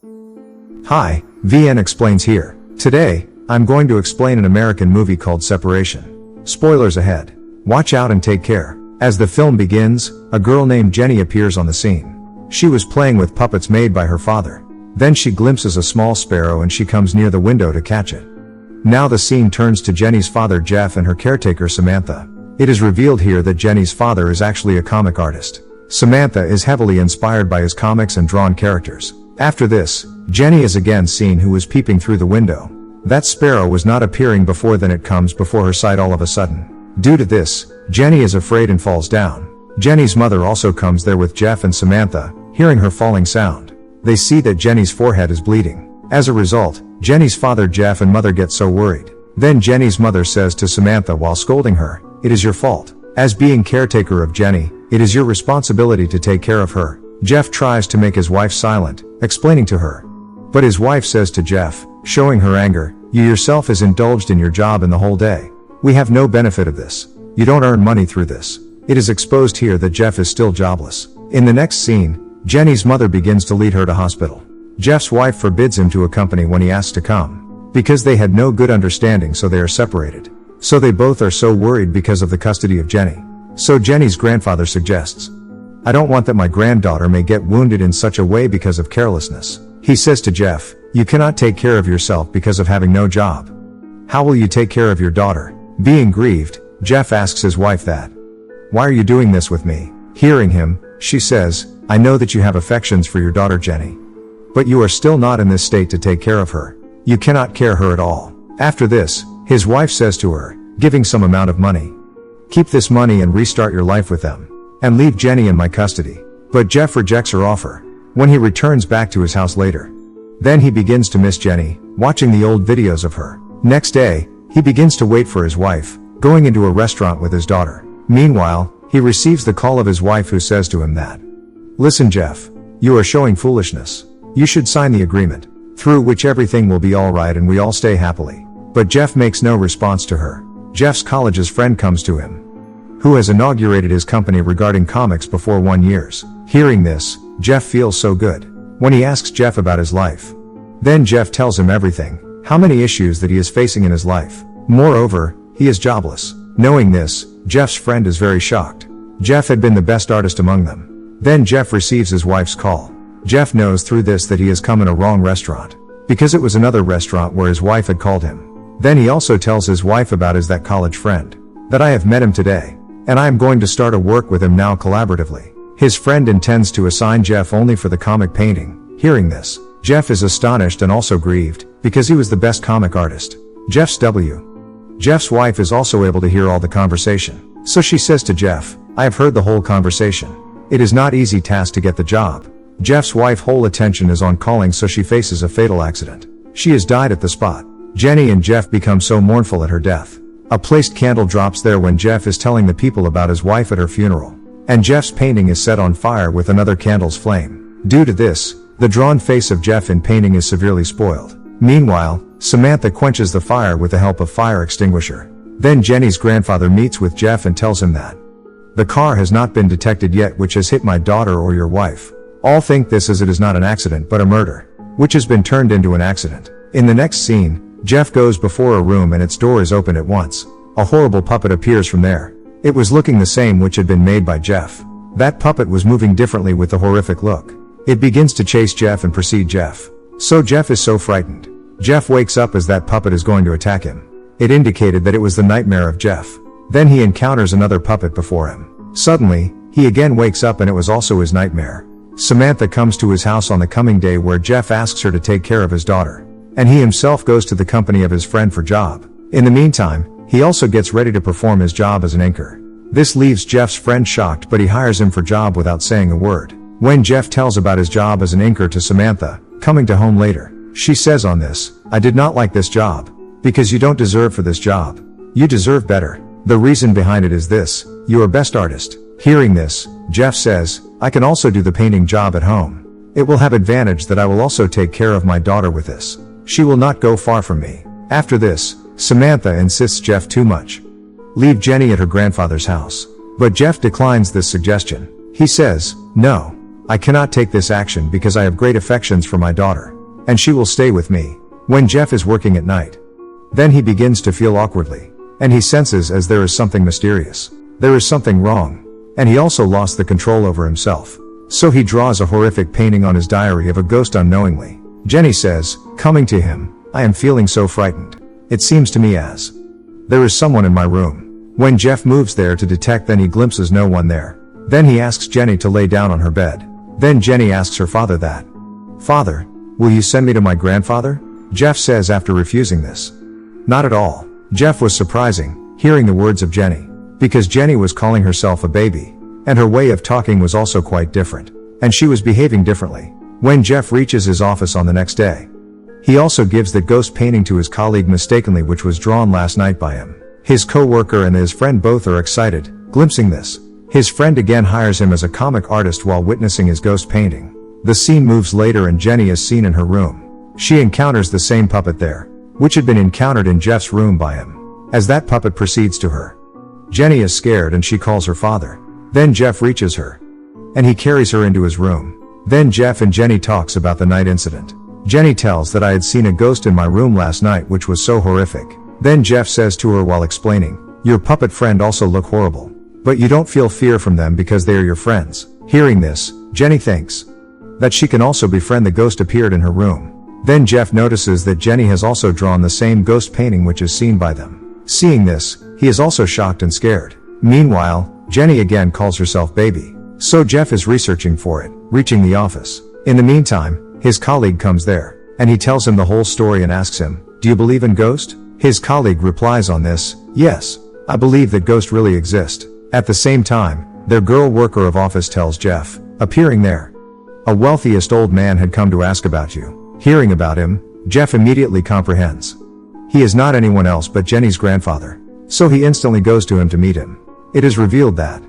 Hi, VN explains here. Today, I'm going to explain an American movie called Separation. Spoilers ahead. Watch out and take care. As the film begins, a girl named Jenny appears on the scene. She was playing with puppets made by her father. Then she glimpses a small sparrow and she comes near the window to catch it. Now the scene turns to Jenny's father Jeff and her caretaker Samantha. It is revealed here that Jenny's father is actually a comic artist. Samantha is heavily inspired by his comics and drawn characters. After this, Jenny is again seen who is peeping through the window. That sparrow was not appearing before, then it comes before her sight all of a sudden. Due to this, Jenny is afraid and falls down. Jenny's mother also comes there with Jeff and Samantha, hearing her falling sound. They see that Jenny's forehead is bleeding. As a result, Jenny's father Jeff and mother get so worried. Then Jenny's mother says to Samantha while scolding her, "It is your fault. As being caretaker of Jenny, it is your responsibility to take care of her." Jeff tries to make his wife silent, explaining to her. But his wife says to Jeff, showing her anger, "You yourself is indulged in your job in the whole day. We have no benefit of this. You don't earn money through this." It is exposed here that Jeff is still jobless. In the next scene, Jenny's mother begins to lead her to hospital. Jeff's wife forbids him to accompany when he asks to come. Because they had no good understanding, so they are separated. So they both are so worried because of the custody of Jenny. So Jenny's grandfather suggests, "I don't want that my granddaughter may get wounded in such a way because of carelessness." He says to Jeff, "You cannot take care of yourself because of having no job. How will you take care of your daughter?" Being grieved, Jeff asks his wife that, "Why are you doing this with me?" Hearing him, she says, "I know that you have affections for your daughter Jenny. But you are still not in this state to take care of her. You cannot care her at all." After this, his wife says to her, giving some amount of money, "Keep this money and restart your life with them. And leave Jenny in my custody." But Jeff rejects her offer. When he returns back to his house later, then he begins to miss Jenny, watching the old videos of her. Next day, he begins to wait for his wife, going into a restaurant with his daughter. Meanwhile, he receives the call of his wife who says to him that, "Listen Jeff, you are showing foolishness. You should sign the agreement, through which everything will be alright and we all stay happily." But Jeff makes no response to her. Jeff's college's friend comes to him, who has inaugurated his company regarding comics before 1 year. Hearing this, Jeff feels so good. When he asks Jeff about his life, then Jeff tells him everything, how many issues that he is facing in his life. Moreover, he is jobless. Knowing this, Jeff's friend is very shocked. Jeff had been the best artist among them. Then Jeff receives his wife's call. Jeff knows through this that he has come in a wrong restaurant, because it was another restaurant where his wife had called him. Then he also tells his wife about his that college friend, that "I have met him today, and I am going to start a work with him now collaboratively." His friend intends to assign Jeff only for the comic painting. Hearing this, Jeff is astonished and also grieved, because he was the best comic artist. Jeff's wife is also able to hear all the conversation. So she says to Jeff, "I have heard the whole conversation. It is not easy task to get the job." Jeff's wife whole attention is on calling, so she faces a fatal accident. She has died at the spot. Jenny and Jeff become so mournful at her death. A placed candle drops there when Jeff is telling the people about his wife at her funeral. And Jeff's painting is set on fire with another candle's flame. Due to this, the drawn face of Jeff in painting is severely spoiled. Meanwhile, Samantha quenches the fire with the help of fire extinguisher. Then Jenny's grandfather meets with Jeff and tells him that the car has not been detected yet which has hit my daughter or your wife. All think this as it is not an accident but a murder, which has been turned into an accident. In the next scene, Jeff goes before a room and its door is opened at once. A horrible puppet appears from there. It was looking the same which had been made by Jeff. That puppet was moving differently with the horrific look. It begins to chase Jeff and precede Jeff. So Jeff is so frightened. Jeff wakes up as that puppet is going to attack him. It indicated that it was the nightmare of Jeff. Then he encounters another puppet before him. Suddenly, he again wakes up and it was also his nightmare. Samantha comes to his house on the coming day where Jeff asks her to take care of his daughter. And he himself goes to the company of his friend for job. In the meantime, he also gets ready to perform his job as an inker. This leaves Jeff's friend shocked, but he hires him for job without saying a word. When Jeff tells about his job as an inker to Samantha, coming to home later, she says on this, "I did not like this job. Because you don't deserve for this job. You deserve better. The reason behind it is this, you are best artist." Hearing this, Jeff says, "I can also do the painting job at home. It will have advantage that I will also take care of my daughter with this. She will not go far from me." After this, Samantha insists Jeff too much leave Jenny at her grandfather's house. But Jeff declines this suggestion. He says, "No. I cannot take this action because I have great affections for my daughter. And she will stay with me. When Jeff is working at night, then he begins to feel awkwardly. And he senses as there is something mysterious. There is something wrong. And he also lost the control over himself. So he draws a horrific painting on his diary of a ghost unknowingly. Jenny says, coming to him, I am feeling so frightened. It seems to me as there is someone in my room. When Jeff moves there to detect, then he glimpses no one there. Then he asks Jenny to lay down on her bed. Then Jenny asks her father that, Father, will you send me to my grandfather? Jeff says after refusing this, not at all. Jeff was surprising, hearing the words of Jenny, because Jenny was calling herself a baby, and her way of talking was also quite different, and she was behaving differently. When Jeff reaches his office on the next day, he also gives the ghost painting to his colleague mistakenly, which was drawn last night by him. His co-worker and his friend both are excited, glimpsing this. His friend again hires him as a comic artist while witnessing his ghost painting. The scene moves later and Jenny is seen in her room. She encounters the same puppet there, which had been encountered in Jeff's room by him. As that puppet proceeds to her, Jenny is scared and she calls her father. Then Jeff reaches her, and he carries her into his room. Then Jeff and Jenny talks about the night incident. Jenny tells that I had seen a ghost in my room last night which was so horrific. Then Jeff says to her while explaining, your puppet friend also look horrible. But you don't feel fear from them because they are your friends. Hearing this, Jenny thinks that she can also befriend the ghost appeared in her room. Then Jeff notices that Jenny has also drawn the same ghost painting which is seen by them. Seeing this, he is also shocked and scared. Meanwhile, Jenny again calls herself baby. So Jeff is researching for it, reaching the office. In the meantime, his colleague comes there, and he tells him the whole story and asks him, do you believe in ghost? His colleague replies on this, yes, I believe that ghosts really exist. At the same time, their girl worker of office tells Jeff, appearing there, a wealthiest old man had come to ask about you. Hearing about him, Jeff immediately comprehends. He is not anyone else but Jenny's grandfather. So he instantly goes to him to meet him. It is revealed that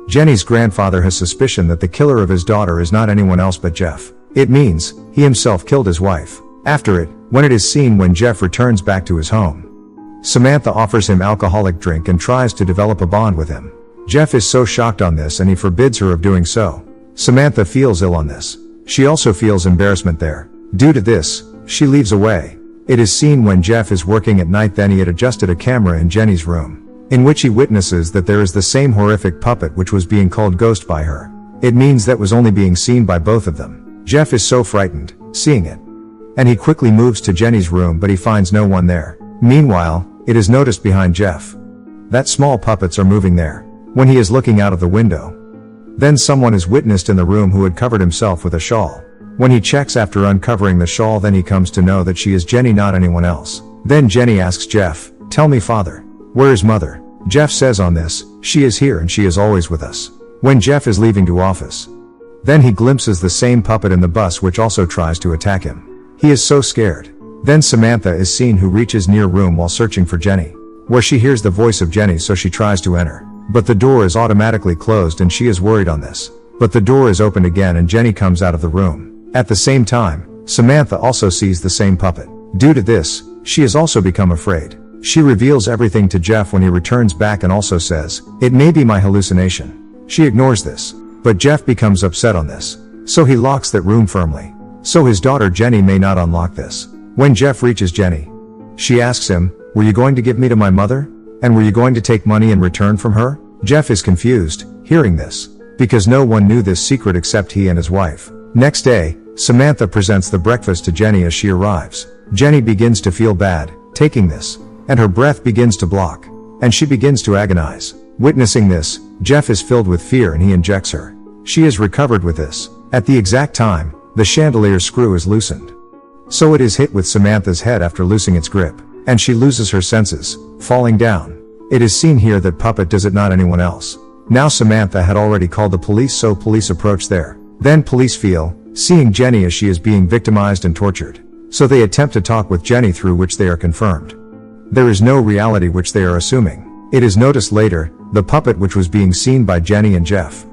Jenny's grandfather has suspicion that the killer of his daughter is not anyone else but Jeff. It means he himself killed his wife. After it, when it is seen when Jeff returns back to his home, Samantha offers him alcoholic drink and tries to develop a bond with him. Jeff is so shocked on this and he forbids her of doing so. Samantha feels ill on this. She also feels embarrassment there. Due to this, she leaves away. It is seen when Jeff is working at night, then he had adjusted a camera in Jenny's room, in which he witnesses that there is the same horrific puppet which was being called ghost by her. It means that was only being seen by both of them. Jeff is so frightened, seeing it, and he quickly moves to Jenny's room but he finds no one there. Meanwhile, it is noticed behind Jeff that small puppets are moving there. When he is looking out of the window, then someone is witnessed in the room who had covered himself with a shawl. When he checks after uncovering the shawl, then he comes to know that she is Jenny, not anyone else. Then Jenny asks Jeff, tell me father, where is mother? Jeff says on this, she is here and she is always with us. When Jeff is leaving to office, then he glimpses the same puppet in the bus which also tries to attack him. He is so scared. Then Samantha is seen who reaches near room while searching for Jenny, where she hears the voice of Jenny, so she tries to enter. But the door is automatically closed and she is worried on this. But the door is opened again and Jenny comes out of the room. At the same time, Samantha also sees the same puppet. Due to this, she has also become afraid. She reveals everything to Jeff when he returns back and also says, it may be my hallucination. She ignores this, but Jeff becomes upset on this. So he locks that room firmly, so his daughter Jenny may not unlock this. When Jeff reaches Jenny, she asks him, were you going to give me to my mother? And were you going to take money in return from her? Jeff is confused, hearing this, because no one knew this secret except he and his wife. Next day, Samantha presents the breakfast to Jenny as she arrives. Jenny begins to feel bad, taking this, and her breath begins to block, and she begins to agonize. Witnessing this, Jeff is filled with fear and he injects her. She is recovered with this. At the exact time, the chandelier screw is loosened. So it is hit with Samantha's head after losing its grip, and she loses her senses, falling down. It is seen here that puppet does it, not anyone else. Now Samantha had already called the police, so police approach there. Then police feel, seeing Jenny as she is being victimized and tortured. So they attempt to talk with Jenny, through which they are confirmed there is no reality which they are assuming. It is noticed later, the puppet which was being seen by Jenny and Jeff,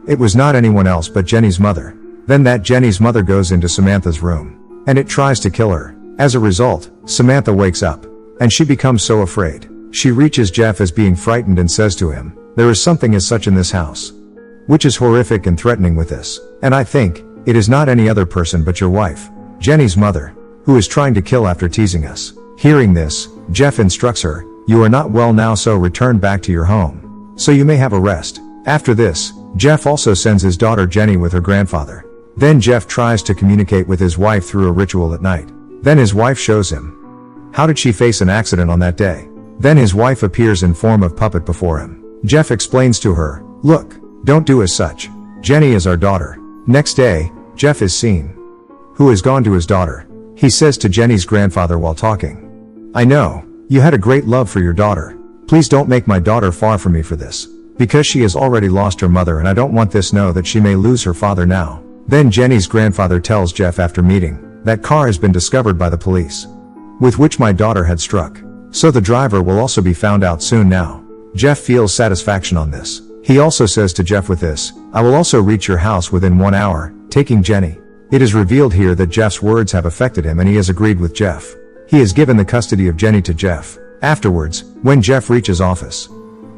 it was not anyone else but Jenny's mother. Then that Jenny's mother goes into Samantha's room, and it tries to kill her. As a result, Samantha wakes up, and she becomes so afraid. She reaches Jeff as being frightened and says to him, there is something as such in this house. which is horrific and threatening with this. And I think, it is not any other person but your wife, Jenny's mother, who is trying to kill after teasing us. Hearing this, Jeff instructs her, you are not well now, so return back to your home, so you may have a rest. After this, Jeff also sends his daughter Jenny with her grandfather. Then Jeff tries to communicate with his wife through a ritual at night. Then his wife shows him. How did she face an accident on that day? Then his wife appears in form of puppet before him. Jeff explains to her, look, don't do as such. Jenny is our daughter. Next day, Jeff is seen. Who has gone to his daughter? He says to Jenny's grandfather while talking, I know, you had a great love for your daughter. Please don't make my daughter far from me for this. Because she has already lost her mother and I don't want this know that she may lose her father now. Then Jenny's grandfather tells Jeff after meeting, that car has been discovered by the police, with which my daughter had struck. So the driver will also be found out soon now. Jeff feels satisfaction on this. He also says to Jeff, with this, I will also reach your house within 1 hour, taking Jenny. It is revealed here that Jeff's words have affected him and he has agreed with Jeff. He has given the custody of Jenny to Jeff. Afterwards, when Jeff reaches office,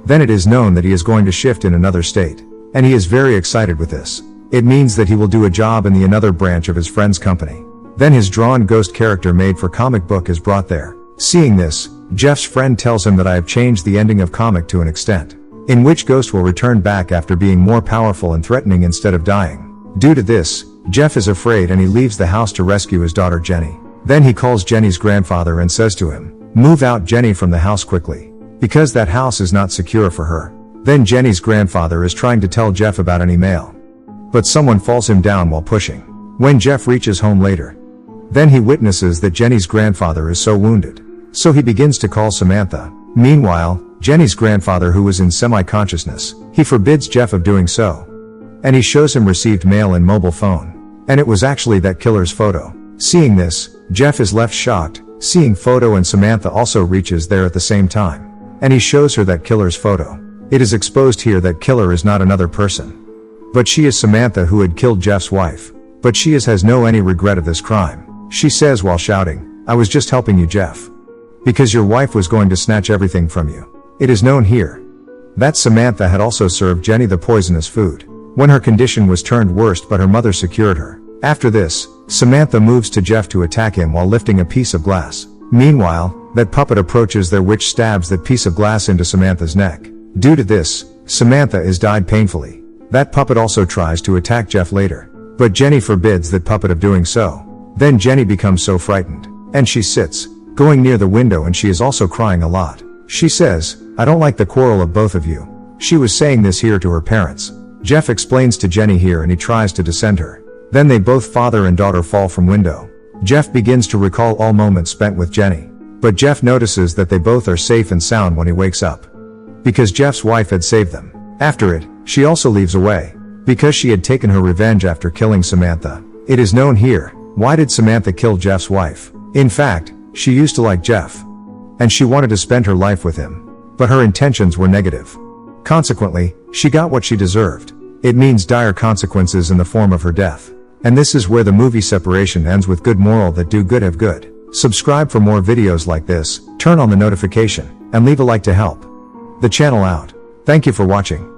then it is known that he is going to shift in another state. And he is very excited with this. It means that he will do a job in the another branch of his friend's company. Then his drawn ghost character made for comic book is brought there. Seeing this, Jeff's friend tells him that I have changed the ending of comic to an extent, in which Ghost will return back after being more powerful and threatening instead of dying. Due to this, Jeff is afraid and he leaves the house to rescue his daughter Jenny. Then he calls Jenny's grandfather and says to him, move out Jenny from the house quickly, because that house is not secure for her. Then Jenny's grandfather is trying to tell Jeff about an email, but someone falls him down while pushing. When Jeff reaches home later, then he witnesses that Jenny's grandfather is so wounded. So he begins to call Samantha. Meanwhile, Jenny's grandfather, who was in semi-consciousness, he forbids Jeff of doing so. And he shows him received mail and mobile phone. And it was actually that killer's photo. Seeing this, Jeff is left shocked, seeing photo, and Samantha also reaches there at the same time. And he shows her that killer's photo. It is exposed here that killer is not another person, but she is Samantha, who had killed Jeff's wife. But she has no any regret of this crime. She says while shouting, I was just helping you, Jeff, because your wife was going to snatch everything from you. It is known here that Samantha had also served Jenny the poisonous food when her condition was turned worse, but her mother secured her. After this, Samantha moves to Jeff to attack him while lifting a piece of glass. Meanwhile, that puppet approaches there, which stabs that piece of glass into Samantha's neck. Due to this, Samantha is died painfully. That puppet also tries to attack Jeff later, but Jenny forbids that puppet of doing so. Then Jenny becomes so frightened, and she sits, going near the window, and she is also crying a lot. She says, I don't like the quarrel of both of you. She was saying this here to her parents. Jeff explains to Jenny here and he tries to descend her. Then they both, father and daughter, fall from window. Jeff begins to recall all moments spent with Jenny, but Jeff notices that they both are safe and sound when he wakes up, because Jeff's wife had saved them. After it, she also leaves away, because she had taken her revenge after killing Samantha. It is known here, why did Samantha kill Jeff's wife? In fact, she used to like Jeff, and she wanted to spend her life with him, but her intentions were negative. Consequently, she got what she deserved. It means dire consequences in the form of her death. And this is where the movie Separation ends, with good moral that do good have good. Subscribe for more videos like this, turn on the notification, and leave a like to help the channel out. Thank you for watching.